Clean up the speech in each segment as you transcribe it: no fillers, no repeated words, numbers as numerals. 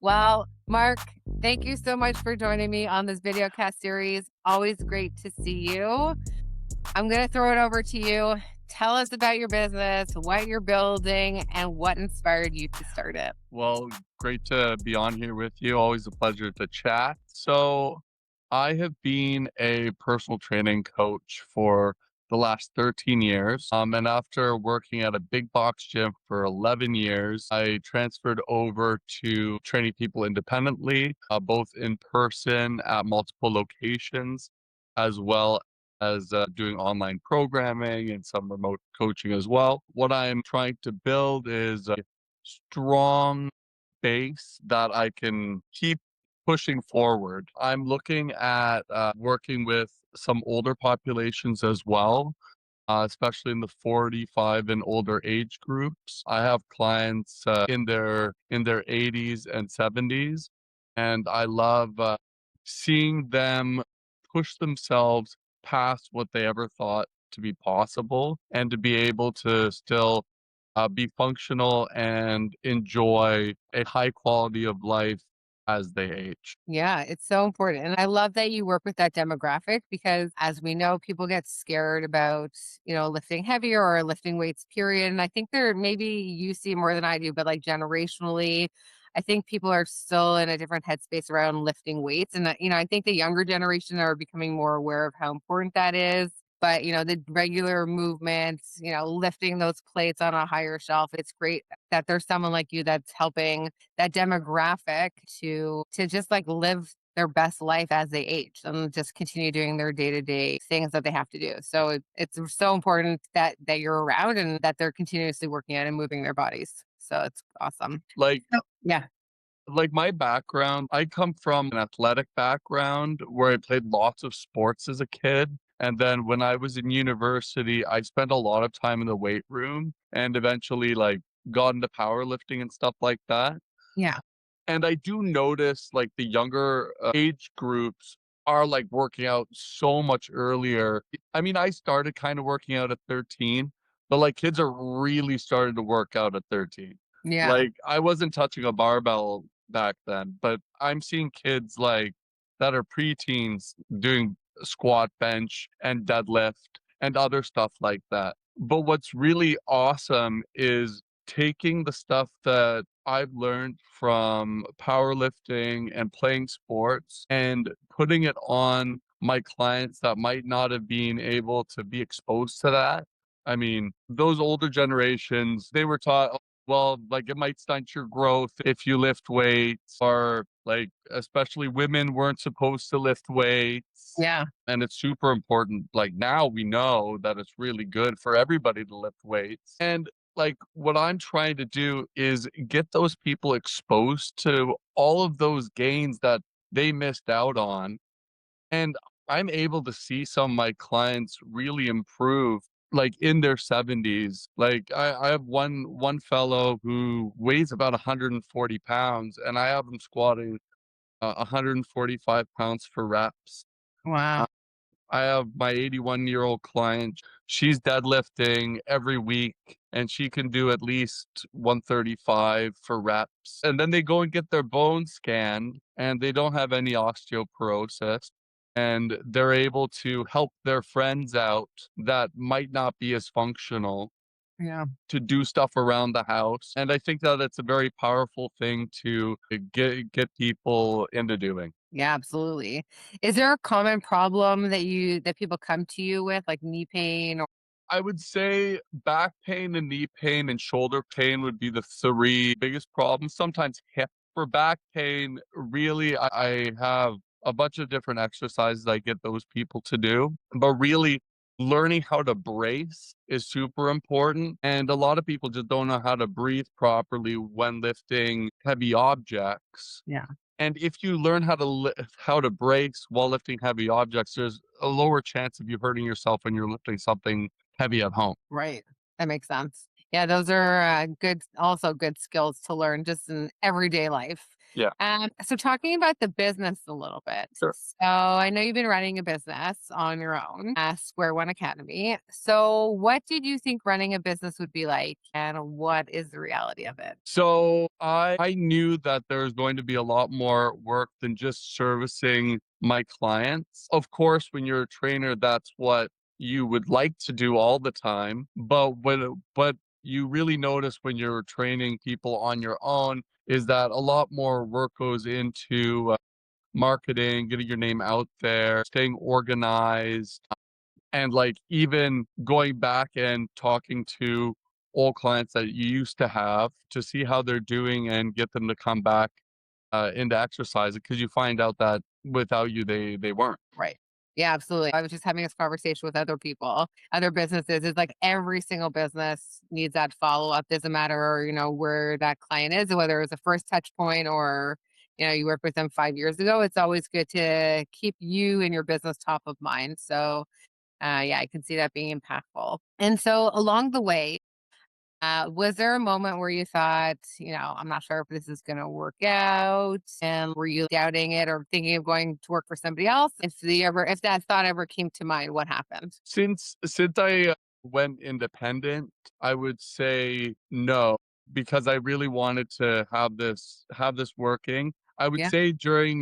Well, Mark, thank you so much for joining me on this video cast series. Always great to see you. I'm going to throw it over to you. Tell us about your business, what you're building, and what inspired you to start it. Well, great to be on here with you. Always a pleasure to chat. So, I have been a personal training coach for the last 13 years. And after working at a big box gym for 11 years, I transferred over to training people independently, both in person at multiple locations, as well as doing online programming and some remote coaching as well. What I'm trying to build is strong base that I can keep pushing forward. I'm looking at working with some older populations as well, especially in the 45 and older age groups. I have clients in their 80s and 70s, and I love seeing them push themselves past what they ever thought to be possible, and to be able to still be functional and enjoy a high quality of life as they age. Yeah, it's so important. And I love that you work with that demographic because as we know, people get scared about, lifting heavier or lifting weights, period. And I think there maybe you see more than I do, but like generationally, I think people are still in a different headspace around lifting weights. And, I think the younger generation are becoming more aware of how important that is. But, the regular movements, lifting those plates on a higher shelf, it's great that there's someone like you that's helping that demographic to just like live their best life as they age and just continue doing their day-to-day things that they have to do. So it's so important that you're around and that they're continuously working out and moving their bodies. So it's awesome. Like So yeah. like my background, I come from an athletic background where I played lots of sports as a kid. And then when I was in university, I spent a lot of time in the weight room and eventually got into powerlifting and stuff like that. Yeah. And I do notice, the younger, age groups are, working out so much earlier. I mean, I started kinda working out at 13, but, kids are really starting to work out at 13. Yeah. I wasn't touching a barbell back then, but I'm seeing kids, that are preteens doing squat, bench, and deadlift, and other stuff like that. But what's really awesome is taking the stuff that I've learned from powerlifting and playing sports and putting it on my clients that might not have been able to be exposed to that. I mean, those older generations, they were taught, "Oh, well, it might stunt your growth if you lift weights," or especially women weren't supposed to lift weights. Yeah. And it's super important. Now we know that it's really good for everybody to lift weights. And what I'm trying to do is get those people exposed to all of those gains that they missed out on. And I'm able to see some of my clients really improve in their 70s. I have one fellow who weighs about 140 pounds, and I have him squatting 145 pounds for reps. Wow. I have my 81-year-old client. She's deadlifting every week, and she can do at least 135 for reps. And then they go and get their bones scanned, and they don't have any osteoporosis. And they're able to help their friends out that might not be as functional Yeah. to do stuff around the house. And I think that it's a very powerful thing to get people into doing. Yeah, absolutely. Is there a common problem that people come to you with, like knee pain or I would say back pain and knee pain and shoulder pain would be the 3 biggest problems. Sometimes hip. For back pain, really, I have a bunch of different exercises I get those people to do, but really learning how to brace is super important, and a lot of people just don't know how to breathe properly when lifting heavy objects. yeah. And if you learn how to brace while lifting heavy objects, there's a lower chance of you hurting yourself when you're lifting something heavy at home. Right. That makes sense. Yeah, those are good, also good skills to learn just in everyday life. Yeah, So talking about the business a little bit. sure. So I know you've been running a business on your own, Square One Academy. So what did you think running a business would be like, and what is the reality of it? So I knew that there was going to be a lot more work than just servicing my clients. Of course, when you're a trainer, that's what you would like to do all the time. But you really notice when you're training people on your own is that a lot more work goes into marketing, getting your name out there, staying organized, and, like, even going back and talking to old clients that you used to have to see how they're doing and get them to come back, into exercising because you find out that without you, they weren't. Right. Yeah, absolutely. I was just having this conversation with other people, other businesses. It's like every single business needs that follow up. Doesn't matter, where that client is, whether it's a first touch point or, you worked with them 5 years ago. It's always good to keep you and your business top of mind. So, yeah, I can see that being impactful. And so along the way, was there a moment where you thought, I'm not sure if this is going to work out, and were you doubting it or thinking of going to work for somebody else? If that thought ever came to mind, what happened? Since I went independent, I would say no, because I really wanted to have this working. I would Yeah, say during,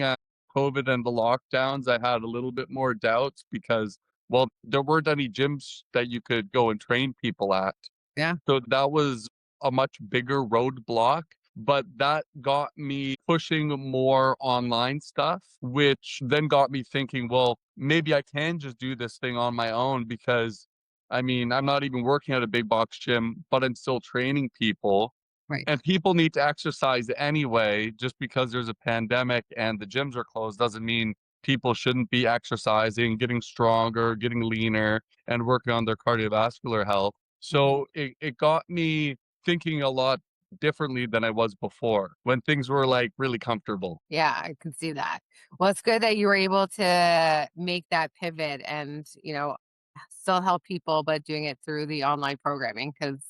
COVID and the lockdowns, I had a little bit more doubts because, well, there weren't any gyms that you could go and train people at. yeah, So that was a much bigger roadblock, but that got me pushing more online stuff, which then got me thinking, well, maybe I can just do this thing on my own because I mean, I'm not even working at a big box gym, but I'm still training people. right, And people need to exercise anyway. Just because there's a pandemic and the gyms are closed doesn't mean people shouldn't be exercising, getting stronger, getting leaner, and working on their cardiovascular health. mhm. So it got me thinking a lot differently than I was before when things were like really comfortable. Yeah, I can see that. Well, it's good that you were able to make that pivot and still help people, but doing it through the online programming because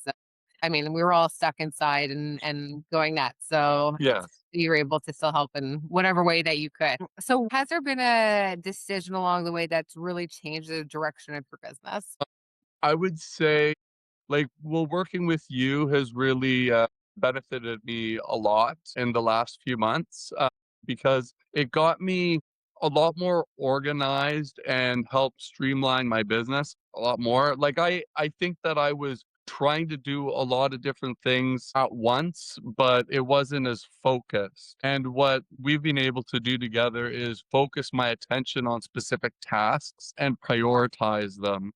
I mean, we were all stuck inside and going nuts. So it's Yes. you were able to still help in whatever way that you could. So has there been a decision along the way that's really changed the direction of your business? I would say, like, well, working with you has really benefited me a lot in the last few months because it got me a lot more organized and helped streamline my business a lot more. Like, I think that I was trying to do a lot of different things at once, but it wasn't as focused. And what we've been able to do together is focus my attention on specific tasks and prioritize them,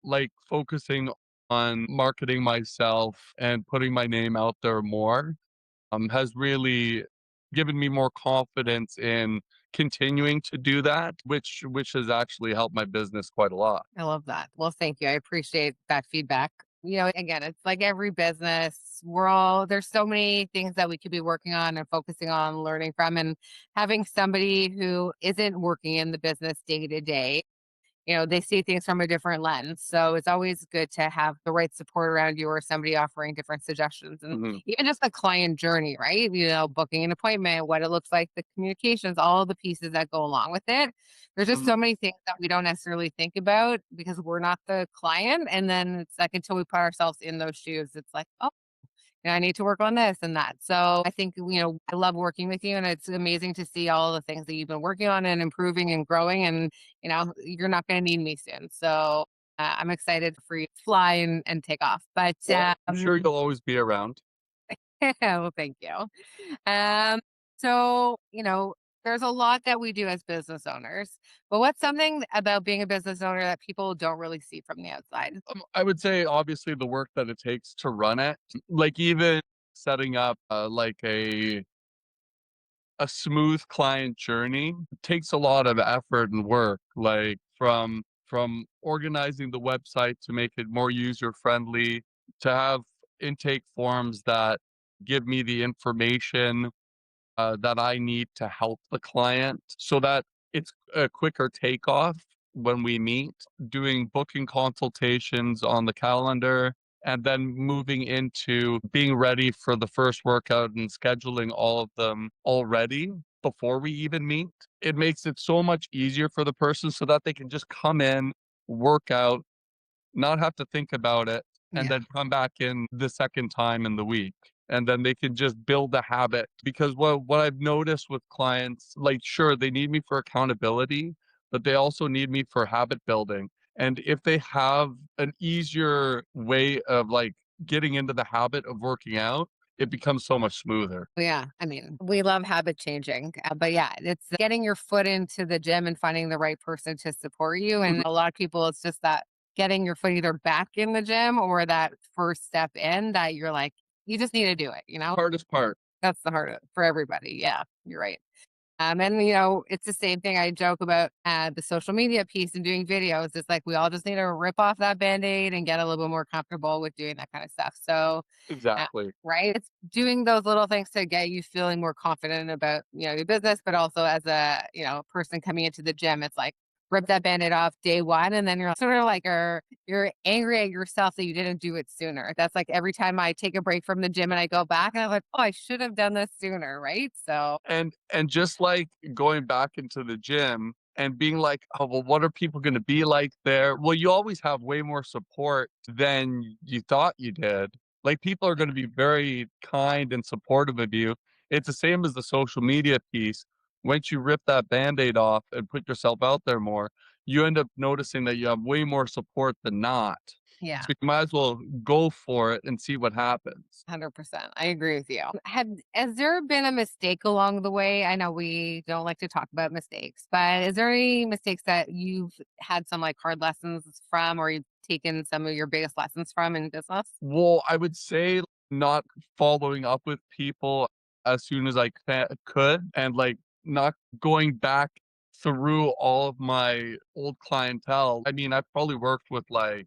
like focusing on marketing myself and putting my name out there more, has really given me more confidence in continuing to do that, which has actually helped my business quite a lot. I love that. Well, thank you. I appreciate that feedback. Again, it's like every business, there's so many things that we could be working on and focusing on learning from, and having somebody who isn't working in the business day to day, they see things from a different lens. So it's always good to have the right support around you or somebody offering different suggestions and Mhm, even just the client journey, right? Booking an appointment, what it looks like, the communications, all the pieces that go along with it. There's just mhm, so many things that we don't necessarily think about because we're not the client. And then it's like until we put ourselves in those shoes, it's like, oh, I need to work on this and that. So I think, I love working with you and it's amazing to see all the things that you've been working on and improving and growing. And, you're not going to need me soon. So I'm excited for you to fly and take off. But, well, I'm sure you'll always be around. well, thank you. Um, so, there's a lot that we do as business owners, but what's something about being a business owner that people don't really see from the outside? I would say obviously the work that it takes to run it, like even setting up like a smooth client journey takes a lot of effort and work, like from organizing the website to make it more user friendly, to have intake forms that give me the information that I need to help the client so that it's a quicker takeoff when we meet, doing booking consultations on the calendar and then moving into being ready for the first workout and scheduling all of them already before we even meet. It makes it so much easier for the person so that they can just come in, work out, not have to think about it, and Yeah. then come back in the second time in the week. And then they can just build a habit. Because what I've noticed with clients, like, sure, they need me for accountability, but they also need me for habit building. And if they have an easier way of like getting into the habit of working out, it becomes so much smoother. Yeah, I mean, we love habit changing, but yeah, it's getting your foot into the gym and finding the right person to support you. And Mhm. a lot of people, it's just that getting your foot either back in the gym or that first step in that you're like, you just need to do it. Hardest part. That's the hard for everybody. Yeah, you're right. And it's the same thing I joke about the social media piece and doing videos. It's like we all just need to rip off that band-aid and get a little bit more comfortable with doing that kind of stuff. So uh, Exactly. right? It's doing those little things to get you feeling more confident about your business, but also as a person coming into the gym, it's like rip that band-aid off day one. And then you're sort of like, you're angry at yourself that you didn't do it sooner. That's like every time I take a break from the gym and I go back and I'm like, oh, I should have done this sooner. Right. So And just like going back into the gym and being like, "Oh, well, what are people gonna be like there?" Well, you always have way more support than you thought you did. Like, people are gonna be very kind and supportive of you. It's the same as the social media piece. Once you rip that Band-Aid off and put yourself out there more, you end up noticing that you have way more support than not. yeah. So you might as well go for it and see what happens. 100%. I agree with you. Has there been a mistake along the way? I know we don't like to talk about mistakes, but is there any mistakes that you've had some like hard lessons from or you've taken some of your biggest lessons from in business? Well, I would say not following up with people as soon as I could, and, like, not going back through all of my old clientele. I mean, I've probably worked with, like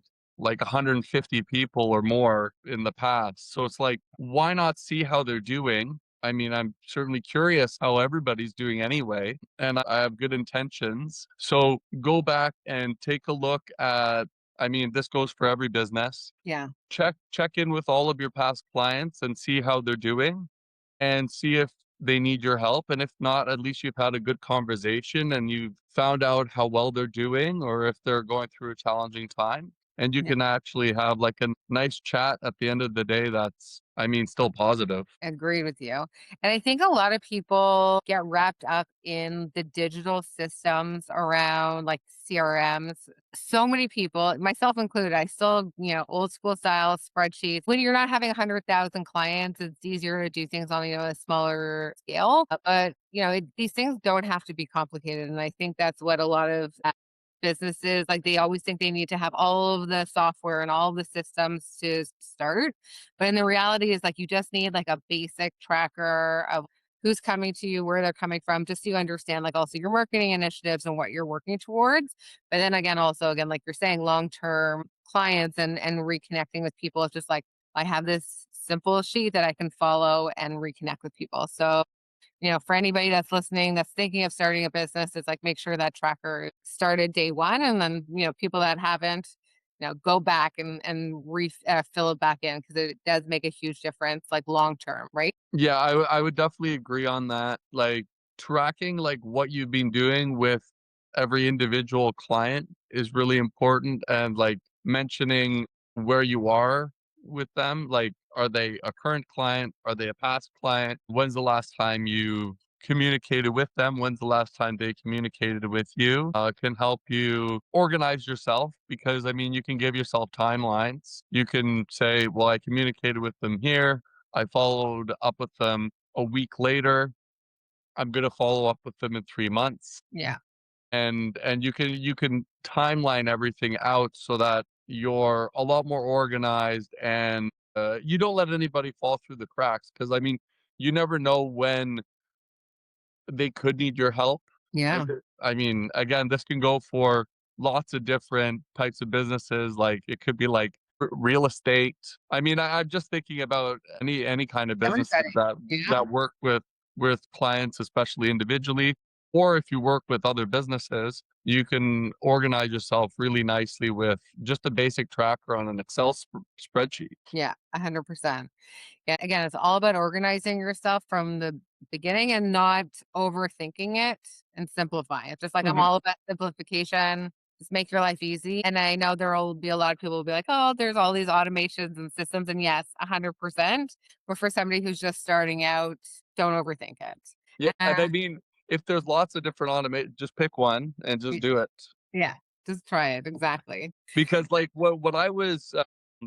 150 people or more in the past, so it's like, why not see how they're doing? I mean, I'm certainly curious how everybody's doing anyway, and I have good intentions. So, go back and take a look at, I mean, this goes for every business. Yeah. Check in with all of your past clients and see how they're doing, and see if they need your help, and if not, at least you've had a good conversation and you've found out how well they're doing or if they're going through a challenging time, and you Yeah. can actually have, like, a nice chat at the end of the day that's, I mean, still positive. Agreed with you. And I think a lot of people get wrapped up in the digital systems around like CRMs. So many people, myself included, I still old school style spreadsheets. When you're not having 100,000 clients, it's easier to do things on a smaller scale. But these things don't have to be complicated. And I think that's what a lot of businesses like they always think they need to have all of the software and all of the systems to start, but in the reality is like you just need like a basic tracker of who's coming to you, where they're coming from, just so you understand like also your marketing initiatives and what you're working towards. But then again, also again, like you're saying, long-term clients and reconnecting with people. It's just like I have this simple sheet that I can follow and reconnect with people. So for anybody that's listening that's thinking of starting a business, it's like make sure that tracker started day one. And then people that haven't go back and fill it back in because it does make a huge difference, like long term, right? Yeah, I would definitely agree on that. Like, tracking, like, what you've been doing with every individual client is really important, and, like, mentioning where you are with them. Like, are they a current client? Are they a past client? When's the last time you communicated with them? When's the last time they communicated with you? Can help you organize yourself because, I mean, you can give yourself timelines. You can say, "Well, I communicated with them here. I followed up with them a week later. I'm gonna follow up with them in 3 months." Yeah. And you can timeline everything out so that you're a lot more organized and, you don't let anybody fall through the cracks. Because I mean, you never know when they could need your help. Yeah. I mean, again, this can go for lots of different types of businesses, like, it could be, like, real estate. I mean, I'm just thinking about any kind of businesses Everybody. that Yeah. that work with clients, especially individually, Or if you work with other businesses, you can organize yourself really nicely with just a basic tracker on an Excel spreadsheet. Yeah, 100%. Yeah, again, it's all about organizing yourself from the beginning and not overthinking it and simplifying. It's just like I'm Mhm. all about simplification. Just make your life easy. And I know there will be a lot of people will be like, oh, there's all these automations and systems. And yes, 100%. But for somebody who's just starting out, don't overthink Yeah, it. and I mean, if there's lots of different automate just pick one and just Y- do it. yeah, just try it. Exactly. Because, like, what I was,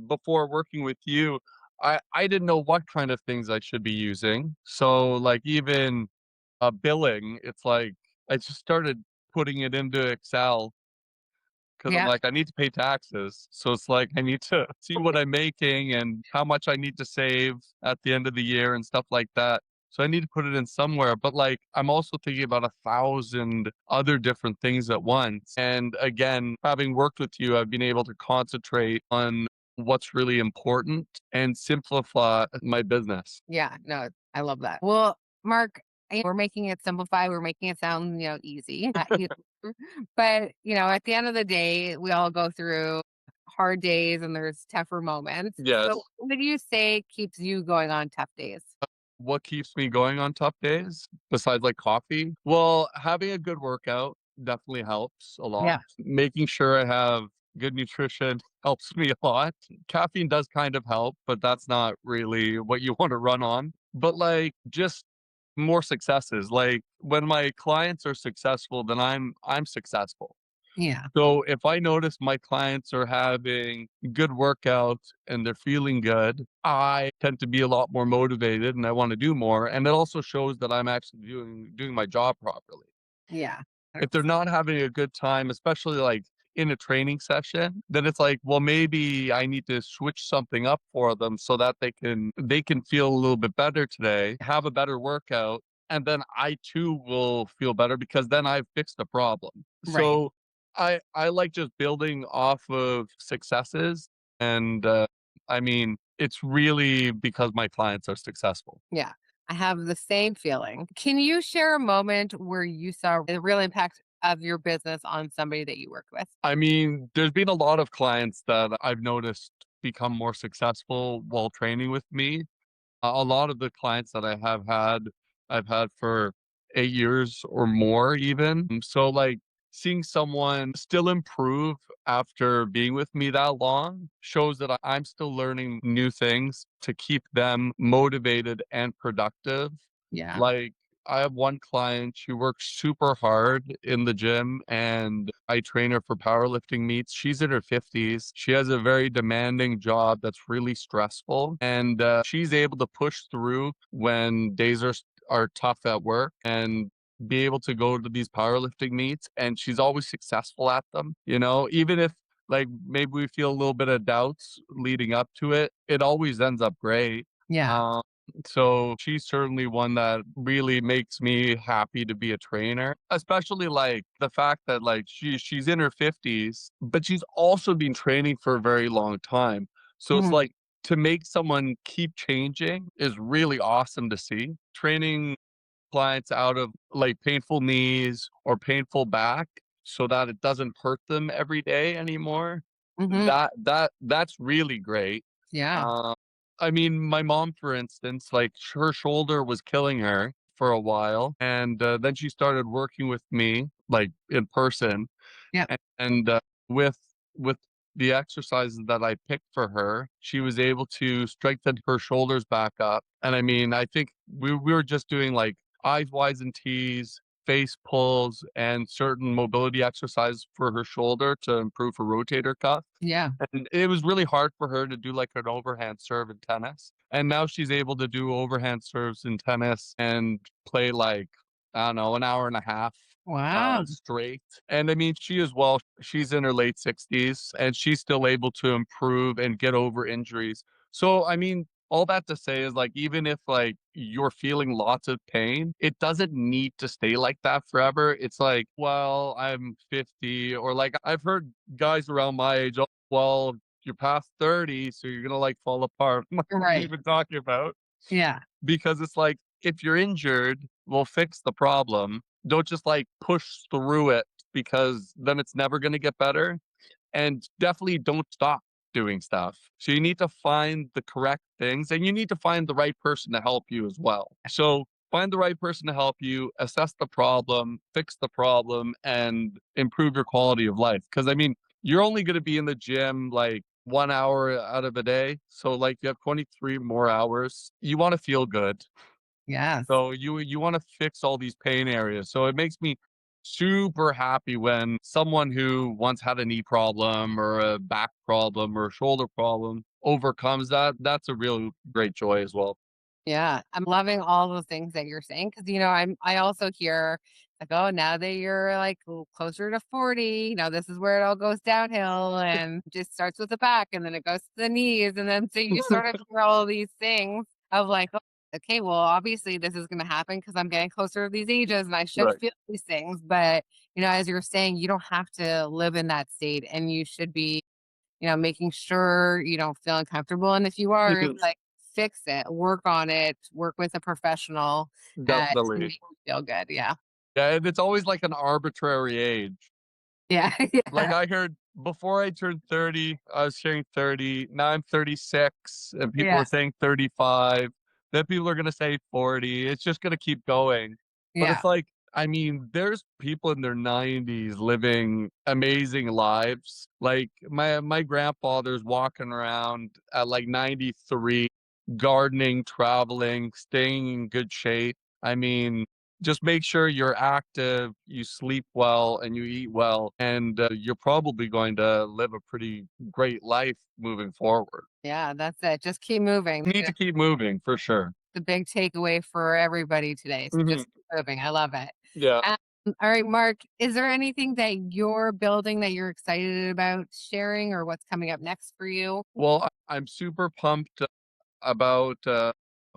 before working with you, I didn't know what kind of things I should be using. So, like, even, billing, it's like, I just started putting it into Excel. 'Cause I'm Yeah. like, I need to pay taxes, so it's like, I need to see what I'm making and how much I need to save at the end of the year and stuff like that. So I need to put it in somewhere, but, like, I'm also thinking about 1,000 other different things at once, and again, having worked with you, I've been able to concentrate on what's really important and simplify my business. Yeah, no, I love that. Well, Mark, we're making it simplify. We're making it sound, easy. Not easy. But, at the end of the day, we all go through hard days and there's tougher moments. So, Yes. what do you say keeps you going on tough days? What keeps me going on tough days besides, like, coffee? Well, having a good workout definitely helps a lot. Yeah. Making sure I have good nutrition helps me a lot. Caffeine does kind of help, but that's not really what you wanna run on. But, like, just more successes. Like, when my clients are successful, then I'm successful. Yeah. So if I notice my clients are having good workouts and they're feeling good, I tend to be a lot more motivated and I want to do more. And it also shows that I'm actually doing my job properly. Yeah. If they're 100%. not having a good time, especially like in a training session, then it's like, well, maybe I need to switch something up for them so that they can feel a little bit better today, have a better workout, and then I too will feel better because then I've fixed the problem. Right. So I like just building off of successes and I mean, it's really because my clients are successful. Yeah. I have the same feeling. Can you share a moment where you saw the real impact of your business on somebody that you work with? I mean, there's been a lot of clients that I've noticed become more successful while training with me. A lot of the clients that I've had for 8 years or more even. So, like, seeing someone still improve after being with me that long shows that I'm still learning new things to keep them motivated and productive. Yeah. Like, I have one client, she works super hard in the gym, and I train her for powerlifting meets. She's in her 50s. She has a very demanding job that's really stressful, and she's able to push through when days are tough at work and be able to go to these powerlifting meets, and she's always successful at them. Even if, like, maybe we feel a little bit of doubts leading up to it, it always ends up great. Yeah. Um, so she's certainly one that really makes me happy to be a trainer, especially, like, the fact that, like, she's in her 50s, but she's also been training for a very long time. So it's Mhm. like, to make someone keep changing is really awesome to see. Training clients out of, like, painful knees or painful back so that it doesn't hurt them every day anymore. Mhm. That's really great. Yeah. Uh, I mean, my mom, for instance, like, her shoulder was killing her for a while, and, then she started working with me, like, in person, Yep. and, with with the exercises that I picked for her, she was able to strengthen her shoulders back up, and I mean, I think we were just doing, like, eyes, Ys, and Ts, face pulls, and certain mobility exercises for her shoulder to improve her rotator cuff. Yeah. And it was really hard for her to do, like, an overhand serve in tennis, and now she's able to do overhand serves in tennis and play, like, I don't know, an hour and a half, Wow. straight, and I mean, she as well, she's in her late 60s, and she's still able to improve and get over injuries. So, I mean, all that to say is, like, even if, like, you're feeling lots of pain, it doesn't need to stay like that forever. It's like, "Well, I'm 50," or, like, I've heard guys around my age, "Oh, well, you're past 30, so you're gonna, like, fall apart." I'm like, "What are you Right. even talking about?" Yeah. Because it's like, if you're injured, we'll fix the problem. Don't just like push through it because then it's never going to get better. And definitely don't stop doing stuff. So you need to find the correct things and you need to find the right person to help you as well. So find the right person to help you, assess the problem, fix the problem, and improve your quality of life. Because I mean, you're only going to be in the gym like 1 hour out of a day. So like you have 23 more hours. You want to feel good. Yes. So you wanna fix all these pain areas. So it makes me super happy when someone who once had a knee problem or a back problem or a shoulder problem overcomes that. That's a real great joy as well. Yeah, I'm loving all the things that you're saying because I also hear like, oh, now that you're like closer to 40, this is where it all goes downhill and just starts with the back and then it goes to the knees. And then so you sort of hear all these things of like, oh, okay, well, obviously this is going to happen because I'm getting closer to these ages and I should Right. feel these things. But, as you're saying, you don't have to live in that state and you should be making sure you don't feel uncomfortable. And if you are, it's like fix it, work on it, work with a professional to Definitely. make you feel good. Yeah. Yeah, and it's always like an arbitrary age. Yeah. Like, Yeah. I heard before I turned 30, I was saying 30, now I'm 36, and people Yeah. are saying 35, then people are gonna say 40, it's just gonna keep going. But Yeah. it's like, I mean, there's people in their 90s living amazing lives. Like, my grandfather's walking around at, like, 93, gardening, traveling, staying in good shape. I mean, just make sure you're active, you sleep well, and you eat well, and you're probably going to live a pretty great life moving forward. Yeah. That's it. Just keep moving. You need to keep moving for sure. The big takeaway for everybody today. So Mhm. just keep moving. I love it. Yeah. Um, all right, Mark, is there anything that you're building that you're excited about sharing or what's coming up next for you? Well, I'm super pumped about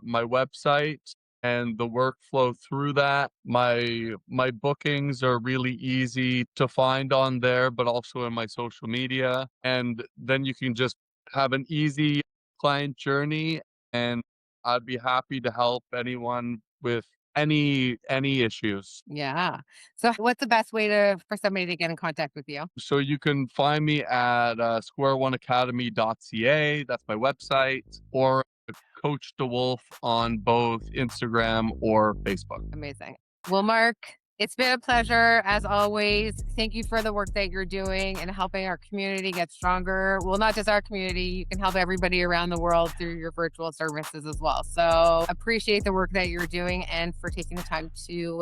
my website and the workflow through that. My bookings are really easy to find on there, but also in my social media. And then you can just have an easy client journey. And I'd be happy to help anyone with any issues. Yeah. So what's the best way for somebody to get in contact with you? So you can find me at squareoneacademy.ca. That's my website, or Coach Dewolf on both Instagram or Facebook. Amazing. Well, Mark, it's been a pleasure as always. Thank you for the work that you're doing and helping our community get stronger. Well, not just our community, you can help everybody around the world through your virtual services as well. So appreciate the work that you're doing and for taking the time to